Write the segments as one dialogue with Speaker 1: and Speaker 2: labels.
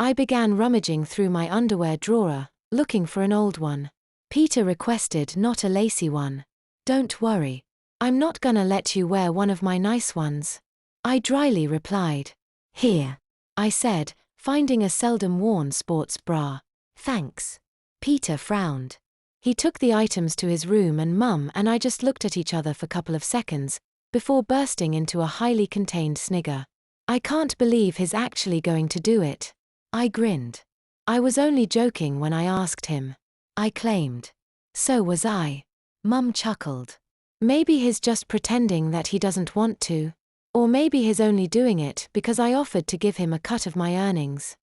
Speaker 1: I began rummaging through my underwear drawer, looking for an old one. Peter requested not a lacy one. Don't worry. I'm not gonna let you wear one of my nice ones. I dryly replied. Here. I said, finding a seldom worn sports bra. Thanks. Peter frowned. He took the items to his room and Mum and I just looked at each other for a couple of seconds, before bursting into a highly contained snigger. I can't believe he's actually going to do it. I grinned. I was only joking when I asked him. I claimed. So was I. Mum chuckled. Maybe he's just pretending that he doesn't want to. Or maybe he's only doing it because I offered to give him a cut of my earnings.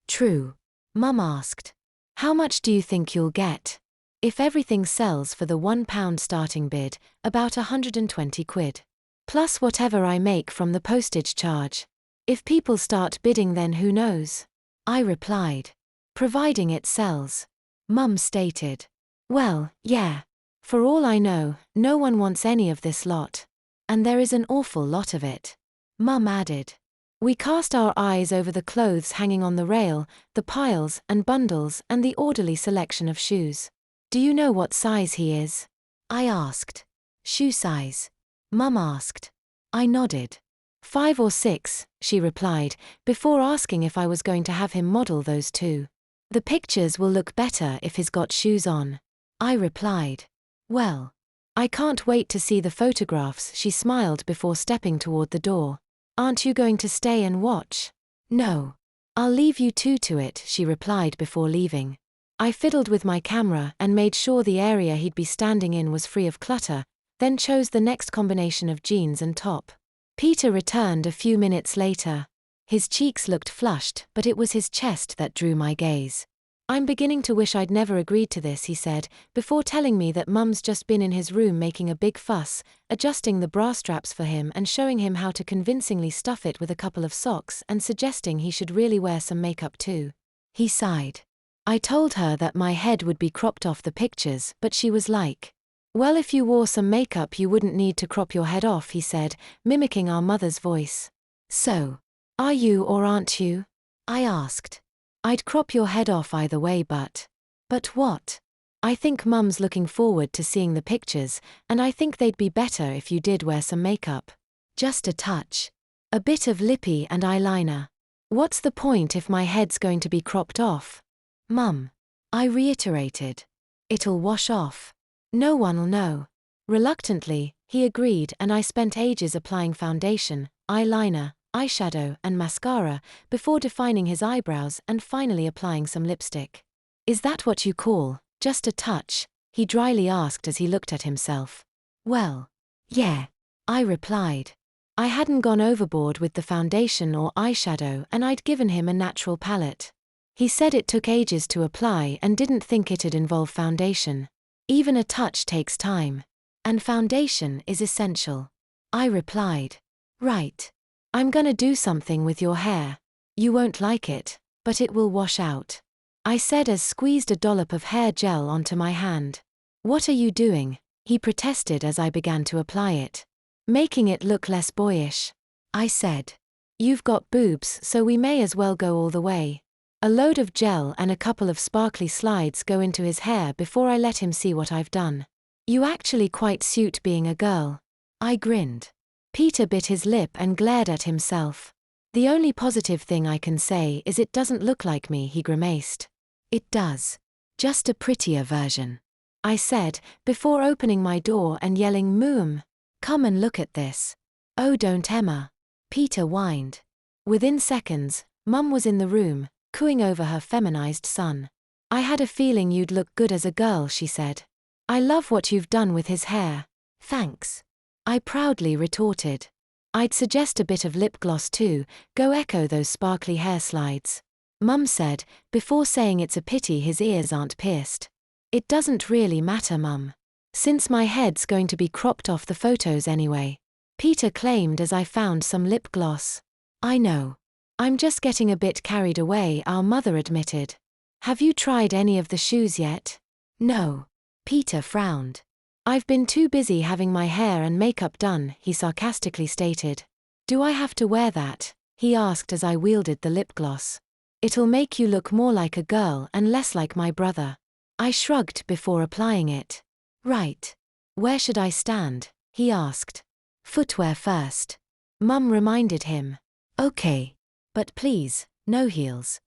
Speaker 1: True. Mum asked. How much do you think you'll get? If everything sells for the £1 starting bid, about 120 quid. Plus whatever I make from the postage charge. If people start bidding then who knows? I replied. Providing it sells. Mum stated. Well, yeah. For all I know, no one wants any of this lot. And there is an awful lot of it. Mum added. We cast our eyes over the clothes hanging on the rail, the piles and bundles and the orderly selection of shoes. Do you know what size he is? I asked. Shoe size. Mum asked. I nodded. 5 or 6, she replied, before asking if I was going to have him model those too. The pictures will look better if he's got shoes on. I replied. Well. I can't wait to see the photographs, she smiled before stepping toward the door. Aren't you going to stay and watch? No. I'll leave you two to it, she replied before leaving. I fiddled with my camera and made sure the area he'd be standing in was free of clutter, then chose the next combination of jeans and top. Peter returned a few minutes later. His cheeks looked flushed, but it was his chest that drew my gaze. I'm beginning to wish I'd never agreed to this, he said, before telling me that Mum's just been in his room making a big fuss, adjusting the bra straps for him and showing him how to convincingly stuff it with a couple of socks and suggesting he should really wear some makeup too. He sighed. I told her that my head would be cropped off the pictures, but she was like, well, if you wore some makeup you wouldn't need to crop your head off, he said, mimicking our mother's voice. So, are you or aren't you? I asked. I'd crop your head off either way but what? I think Mum's looking forward to seeing the pictures, and I think they'd be better if you did wear some makeup. Just a touch. A bit of lippy and eyeliner. What's the point if my head's going to be cropped off? Mum. I reiterated. It'll wash off. No one'll know. Reluctantly, he agreed and I spent ages applying foundation, eyeliner, eyeshadow and mascara, before defining his eyebrows and finally applying some lipstick. Is that what you call, just a touch? He dryly asked as he looked at himself. Well, yeah, I replied. I hadn't gone overboard with the foundation or eyeshadow and I'd given him a natural palette. He said it took ages to apply and didn't think it'd involve foundation. Even a touch takes time. And foundation is essential. I replied. Right. I'm gonna do something with your hair. You won't like it, but it will wash out. I said as squeezed a dollop of hair gel onto my hand. What are you doing? He protested as I began to apply it. Making it look less boyish. I said. You've got boobs so we may as well go all the way. A load of gel and a couple of sparkly slides go into his hair before I let him see what I've done. You actually quite suit being a girl. I grinned. Peter bit his lip and glared at himself. The only positive thing I can say is it doesn't look like me, he grimaced. It does. Just a prettier version. I said, before opening my door and yelling Moom. Come and look at this. Oh don't Emma. Peter whined. Within seconds, Mum was in the room, cooing over her feminized son. I had a feeling you'd look good as a girl, she said. I love what you've done with his hair. Thanks. I proudly retorted. I'd suggest a bit of lip gloss too, go echo those sparkly hair slides. Mum said, before saying it's a pity his ears aren't pierced. It doesn't really matter, Mum. Since my head's going to be cropped off the photos anyway. Peter claimed as I found some lip gloss. I know. I'm just getting a bit carried away, our mother admitted. Have you tried any of the shoes yet? No. Peter frowned. I've been too busy having my hair and makeup done, he sarcastically stated. Do I have to wear that? He asked as I wielded the lip gloss. It'll make you look more like a girl and less like my brother. I shrugged before applying it. Right. Where should I stand? He asked. Footwear first. Mum reminded him. Okay. But please, no heels.